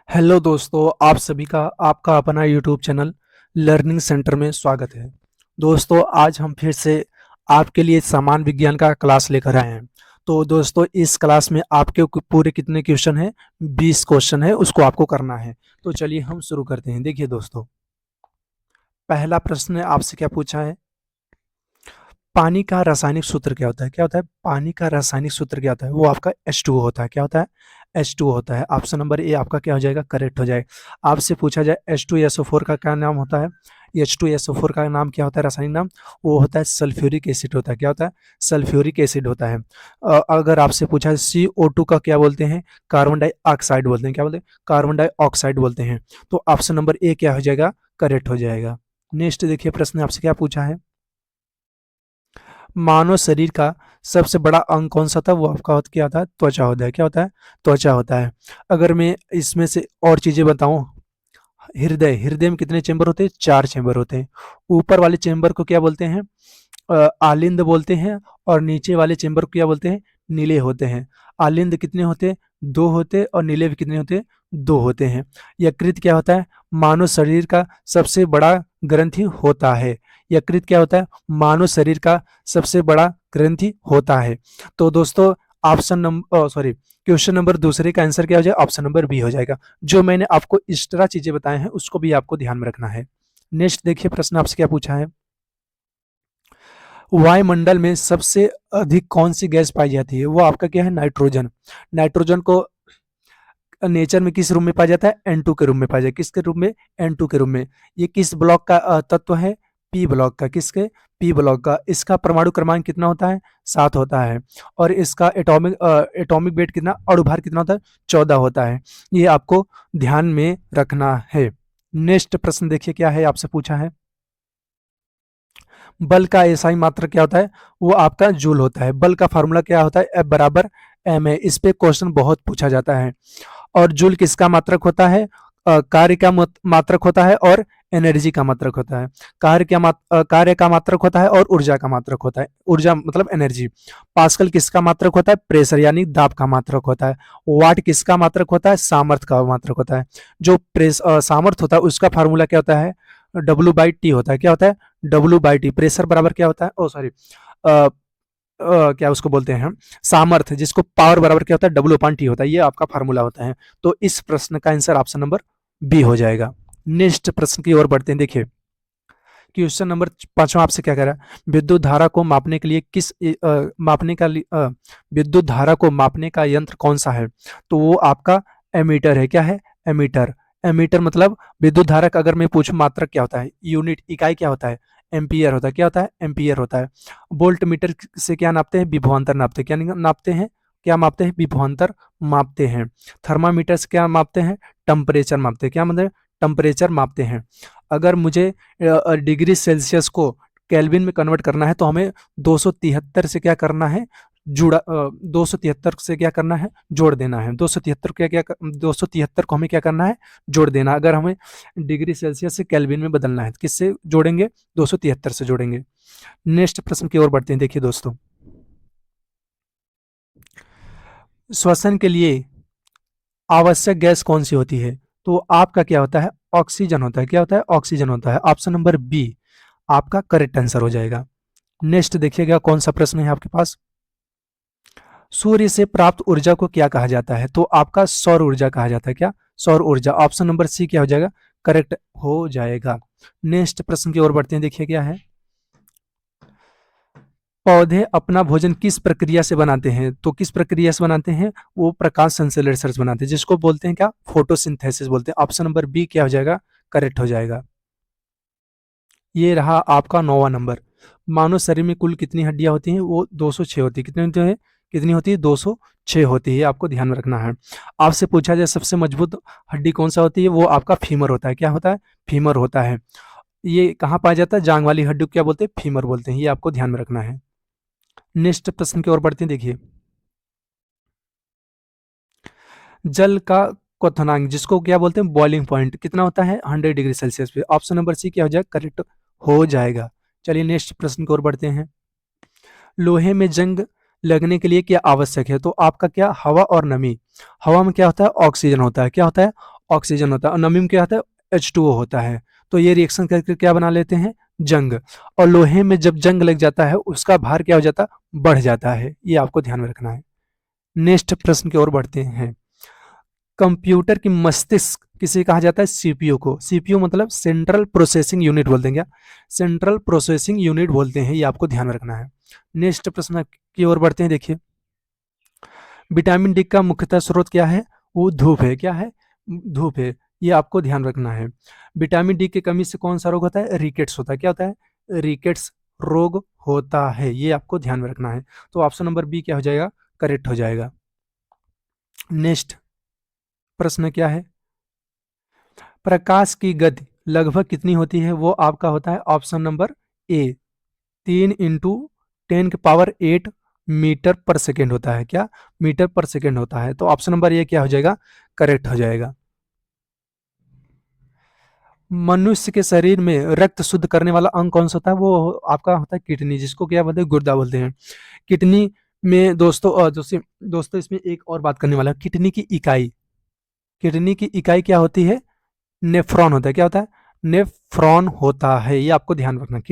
Hello दोस्तों, आप सभी का आपका अपना यूट्यूब चैनल लर्निंग सेंटर में स्वागत है। दोस्तों, आज हम फिर से आपके लिए सामान्य विज्ञान का क्लास लेकर आए हैं। तो दोस्तों, इस क्लास में आपके पूरे कितने क्वेश्चन हैं? 20 क्वेश्चन है, उसको आपको करना है। तो चलिए हम शुरू करते हैं। देखिए दोस्तों, पहला प्रश्न आपसे क्या पूछा है? पानी का रासायनिक सूत्र क्या होता है? क्या होता है? पानी का रासायनिक सूत्र क्या होता है? वो आपका H2O होता है। क्या होता है? H2O होता है। ऑप्शन नंबर ए आपका क्या हो जाएगा? करेक्ट हो जाएगा। आपसे पूछा जाए H2SO4 का क्या नाम होता है? H2SO4 का नाम क्या होता है? रासायनिक नाम वो होता है सल्फ्यूरिक एसिड होता है। क्या होता है? सल्फ्यूरिक एसिड होता है। अगर आपसे पूछा है CO2 का क्या बोलते हैं? कार्बन डाइऑक्साइड बोलते हैं। क्या बोलते हैं? कार्बन डाइऑक्साइड बोलते हैं। तो ऑप्शन नंबर ए क्या हो जाएगा? करेक्ट हो जाएगा। नेक्स्ट देखिए, प्रश्न आपसे क्या पूछा है? मानव शरीर का सबसे बड़ा अंग कौन सा था? वो आपका क्या होता है? त्वचा होता है। क्या होता है? त्वचा होता है। अगर मैं इसमें से और चीजें बताऊं, हृदय हृदय में कितने चेंबर होते हैं? 4 चेंबर होते हैं। ऊपर वाले चेंबर को क्या बोलते हैं? आलिंद बोलते हैं। और नीचे वाले चेंबर को क्या बोलते हैं? नीले होते हैं। आलिंद कितने होते हैं? 2 होते हैं। और नीले भी कितने होते हैं? 2 होते हैं। यकृत क्या होता है? मानव शरीर का सबसे बड़ा ग्रंथि होता है। यकृत क्या होता है? मानव शरीर का सबसे बड़ा ग्रंथि होता है। तो दोस्तों, option number sorry question number दूसरे का आंसर क्या हो जाएगा? ऑप्शन नंबर बी हो जाएगा। जो मैंने आपको एक्स्ट्रा चीजें बताए हैं उसको भी आपको ध्यान में रखना है। नेक्स्ट देखिए, प्रश्न आपसे क्या पूछा है? वायुमंडल में सबसे अधिक कौन सी गैस पाई जाती है? वो आपका क्या है? नाइट्रोजन। नाइट्रोजन को नेचर में किस रूप में पाया जाता है? N2 के रूप में पाया जाता है। किसके रूप में? N2 के रूप में। ये किस ब्लॉक का तत्व है? पी ब्लॉक का। किसके? पी ब्लॉक का। इसका परमाणु क्रमांक कितना होता है? 7 होता है। और इसका एटॉमिक वेट कितना, अणुभार कितना होता है? 14 होता है। ये आपको ध्यान में रखना है। नेक्स्ट प्रश्न देखिए, क्या है आपसे पूछा है? बल का एसआई मात्रक क्या होता है? वो आपका जूल होता है। बल का फार्मूला क्या होता है? F बराबर m है। इस पे क्वेश्चन बहुत पूछा जाता है। और जूल किसका मात्रक होता है? कार्य का मात्रक होता है और एनर्जी का मात्रक होता है। कार्य का मात्रक होता है और ऊर्जा का मात्रक होता है। ऊर्जा मतलब एनर्जी। पास्कल किसका मात्रक होता है? प्रेशर यानी दाब का मात्रक होता है। वाट किसका मात्रक होता है? सामर्थ्य का मात्रक होता है। जो सामर्थ्य होता है उसका फार्मूला क्या होता है? W/T होता है। क्या होता है? W/T। प्रेशर बराबर क्या होता है? ओ सॉरी, क्या उसको बोलते हैं हम? सामर्थ्य, जिसको पावर बराबर क्या होता है? W/T होता है। ये आपका फार्मूला होता है। तो इस प्रश्न का आंसर ऑप्शन नंबर बी हो जाएगा। नेक्स्ट प्रश्न की ओर बढ़ते हैं। देखिए, क्वेश्चन नंबर 5वां आपसे क्या कह रहा है? विद्युत धारा को मापने के लिए विद्युत धारा को मापने का यंत्र कौन सा है? तो वो आपका एमीटर है। क्या है? एमीटर। एमीटर मतलब विद्युत धारा का अगर मैं पूछूं मात्रक क्या होता है? यूनिट, इकाई क्या होता है? एम्पियर होता है। क्या होता है? एम्पियर होता है। वोल्ट मीटर से क्या नापते हैं? विभवांतर नापते हैं। क्या नापते हैं? क्या मापते हैं? विभवांतर मापते हैं। थर्मामीटर से क्या मापते हैं? टेम्परेचर मापते हैं। क्या मतलब? टेम्परेचर मापते हैं। अगर मुझे डिग्री सेल्सियस को केल्विन में कन्वर्ट करना है तो हमें 273 से क्या करना है? 273 से क्या करना है? जोड़ देना है। 273 को हमें क्या करना है? जोड़ देना। अगर हमें डिग्री सेल्सियस से केल्विन में बदलना है तो किससे जोड़ेंगे? 273 से जोड़ेंगे। नेक्स्ट प्रश्न की ओर बढ़ते हैं। देखिए दोस्तों, श्वसन के लिए आवश्यक गैस कौन सी होती है? तो आपका क्या होता है? ऑक्सीजन होता है। क्या होता है? ऑक्सीजन होता है। ऑप्शन नंबर बी आपका करेक्ट आंसर हो जाएगा। नेक्स्ट देखिएगा, कौन सा प्रश्न है आपके पास? सूर्य से प्राप्त ऊर्जा को क्या कहा जाता है? तो आपका सौर ऊर्जा कहा जाता है। क्या? सौर ऊर्जा। ऑप्शन नंबर सी क्या हो जाएगा? करेक्ट हो जाएगा। नेक्स्ट प्रश्न की ओर बढ़ते हैं। देखिए क्या है? पौधे अपना भोजन किस प्रक्रिया से बनाते हैं? तो किस प्रक्रिया से बनाते हैं? वो प्रकाश संश्लेषण से बनाते हैं, जिसको बोलते हैं क्या? फोटोसिंथेसिस बोलते हैं। ऑप्शन नंबर बी क्या हो जाएगा? करेक्ट हो जाएगा। ये रहा आपका 9वां नंबर। मानव शरीर में कुल कितनी हड्डियां होती हैं? वो 206 होती है। कितनी होती है? कितनी होती है? 206 होती है। आपको ध्यान में रखना है। आपसे पूछा जाए सबसे मजबूत हड्डी कौन सा होती है? वो आपका फीमर होता है। क्या होता है? फीमर होता है। ये कहाँ पाया जाता है? जांग वाली हड्डी को क्या बोलते हैं? फीमर बोलते हैं। ये आपको ध्यान में रखना है। नेक्स्ट प्रश्न की ओर बढ़ते हैं। देखिए, जल का क्वथनांक, जिसको क्या बोलते हैं? बॉइलिंग पॉइंट, कितना होता है? 100 डिग्री सेल्सियस पे। ऑप्शन नंबर सी क्या हो जाएगा? करेक्ट हो जाएगा। चलिए नेक्स्ट प्रश्न की ओर बढ़ते हैं। लोहे में जंग लगने के लिए क्या आवश्यक है? तो आपका क्या? हवा और नमी। हवा में क्या होता है? ऑक्सीजन होता है। क्या होता है? ऑक्सीजन होता है, और नमी में क्या होता है H2O होता है। तो ये रिएक्शन करके क्या बना लेते हैं, जंग। और लोहे में जब जंग लग जाता है उसका भार क्या हो जाता है, बढ़ जाता है। ये आपको ध्यान में रखना है। नेक्स्ट प्रश्न की ओर बढ़ते हैं। कंप्यूटर की मस्तिष्क किसे कहा जाता है, सीपीयू को। सीपीयू मतलब सेंट्रल प्रोसेसिंग यूनिट बोलते हैं क्या, सेंट्रल प्रोसेसिंग यूनिट बोलते हैं, ये आपको ध्यान में रखना है। नेक्स्ट प्रश्न की ओर बढ़ते हैं। देखिए, विटामिन डी का मुख्यतः स्रोत क्या है, वो धूप है। क्या है, धूप है। ये आपको ध्यान रखना है। विटामिन डी की कमी से कौन सा रोग होता है, रिकेट्स होता है। क्या होता है, रिकेट्स रोग होता है। ये आपको ध्यान में रखना है। तो ऑप्शन नंबर बी क्या हो जाएगा, करेक्ट हो जाएगा। नेक्स्ट प्रश्न क्या है, प्रकाश की गति लगभग कितनी होती है, वो आपका होता है ऑप्शन नंबर ए, 3 × 10⁸ मीटर पर सेकेंड होता है। क्या, मीटर पर सेकेंड होता है। तो ऑप्शन नंबर ए क्या हो जाएगा, करेक्ट हो जाएगा। मनुष्य के शरीर में रक्त शुद्ध करने वाला अंग कौन सा होता है, वो आपका होता है किडनी, जिसको क्या बोलते हैं, गुर्दा बोलते हैं। किडनी में दोस्तों दोस्तों इसमें एक और बात करने वाला है। किडनी की इकाई क्या होती है, नेफ्रॉन होता है। क्या होता है, नेफ्रॉन होता है। ये आपको ध्यान रखना है।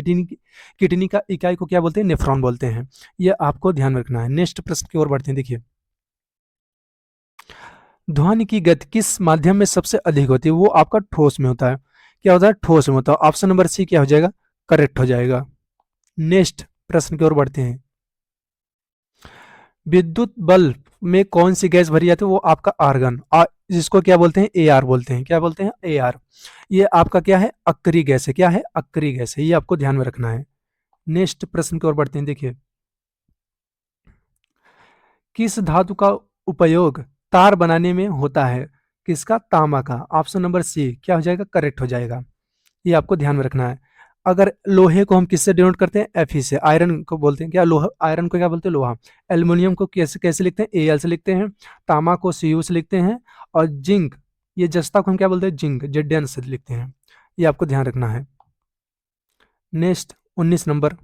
किडनी का इकाई को क्या बोलते हैं, नेफ्रॉन बोलते हैं। ये आपको ध्यान रखना है। नेक्स्ट प्रश्न की ओर बढ़ते हैं। देखिए, ध्वनि की गति किस माध्यम में सबसे अधिक होती है, वो आपका ठोस में होता है। क्या होता है, ठोस में होता है। ऑप्शन नंबर सी क्या हो जाएगा, करेक्ट हो जाएगा। नेक्स्ट प्रश्न की ओर बढ़ते हैं। विद्युत बल्ब में कौन सी गैस भरी जाती है, वो आपका आर्गन, जिसको क्या बोलते हैं, एआर बोलते हैं। क्या बोलते हैं, एआर। ये आपका क्या है, अक्री गैस है। क्या है, अक्री गैस है। ये आपको ध्यान में रखना है। नेक्स्ट प्रश्न की ओर बढ़ते हैं। देखिए, किस धातु का उपयोग तार बनाने में होता है, किसका, तांबा का। ऑप्शन नंबर सी क्या हो जाएगा, करेक्ट हो जाएगा। ये आपको ध्यान में रखना है। अगर लोहे को हम किससे डिनोट करते हैं, एफ से। आयरन को बोलते हैं क्या, लोहा। आयरन को क्या बोलते हैं, लोहा। एल्युमिनियम को कैसे कैसे लिखते हैं, एल से लिखते हैं। तांबा को सी से लिखते हैं। और जिंक, ये जस्ता को हम क्या बोलते हैं, जिंक, जेड से लिखते हैं। ये आपको ध्यान रखना है। नेक्स्ट 19 नंबर,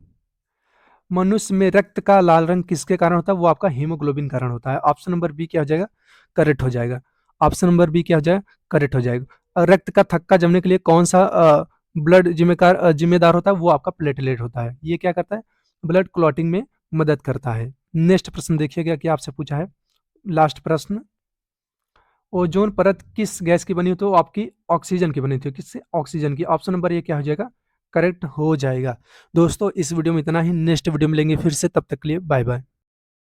मनुष्य में रक्त का लाल रंग किसके कारण होता है, वो आपका हीमोग्लोबिन कारण होता है। ऑप्शन नंबर बी क्या हो जाएगा, करेक्ट हो जाएगा। ऑप्शन नंबर बी क्या हो जाएगा, करेक्ट हो जाएगा। और रक्त का थक्का जमने के लिए कौन सा ब्लड जिम्मेदार होता है, वो आपका प्लेटलेट होता है। ये क्या करता है, ब्लड क्लॉटिंग में मदद करता है। नेक्स्ट प्रश्न देखिएगा क्या आपसे पूछा है। लास्ट प्रश्न, ओजोन परत किस गैस की बनी होती है, वो आपकी ऑक्सीजन की बनी होती है। किससे, ऑक्सीजन की। ऑप्शन नंबर ये क्या हो जाएगा, करेक्ट हो जाएगा। दोस्तों इस वीडियो में इतना ही। नेक्स्ट वीडियो में मिलेंगे फिर से, तब तक के लिए बाय बाय।